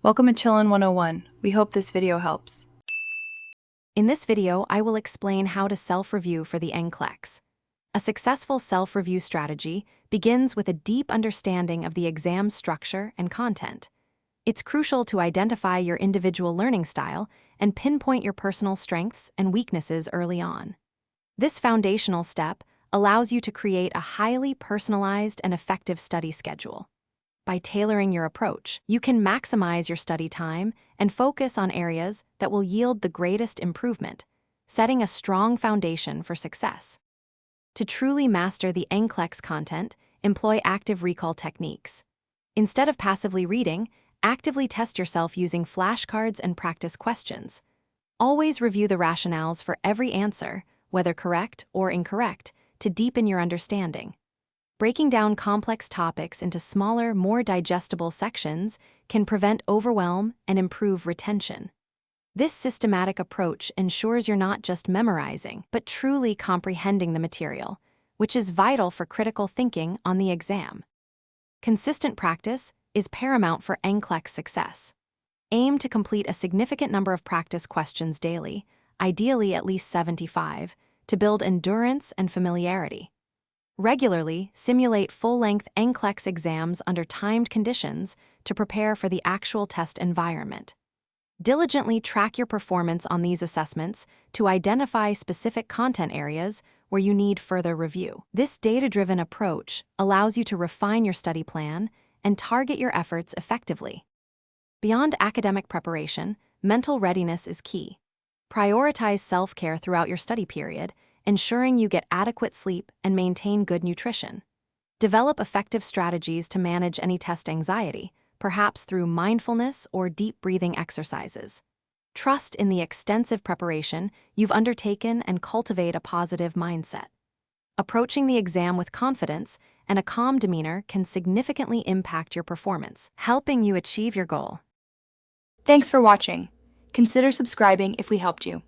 Welcome to Chillin' 101. We hope this video helps. In this video, I will explain how to self-review for the NCLEX. A successful self-review strategy begins with a deep understanding of the exam's structure and content. It's crucial to identify your individual learning style and pinpoint your personal strengths and weaknesses early on. This foundational step allows you to create a highly personalized and effective study schedule. By tailoring your approach, you can maximize your study time and focus on areas that will yield the greatest improvement, setting a strong foundation for success. To truly master the NCLEX content, employ active recall techniques. Instead of passively reading, actively test yourself using flashcards and practice questions. Always review the rationales for every answer, whether correct or incorrect, to deepen your understanding. Breaking down complex topics into smaller, more digestible sections can prevent overwhelm and improve retention. This systematic approach ensures you're not just memorizing, but truly comprehending the material, which is vital for critical thinking on the exam. Consistent practice is paramount for NCLEX success. Aim to complete a significant number of practice questions daily, ideally at least 75, to build endurance and familiarity. Regularly simulate full-length NCLEX exams under timed conditions to prepare for the actual test environment. Diligently track your performance on these assessments to identify specific content areas where you need further review. This data-driven approach allows you to refine your study plan and target your efforts effectively. Beyond academic preparation, mental readiness is key. Prioritize self-care throughout your study period, ensuring you get adequate sleep and maintain good nutrition. Develop effective strategies to manage any test anxiety, perhaps through mindfulness or deep breathing exercises. Trust in the extensive preparation you've undertaken and cultivate a positive mindset. Approaching the exam with confidence and a calm demeanor can significantly impact your performance, helping you achieve your goal. Thanks for watching. Consider subscribing if we helped you.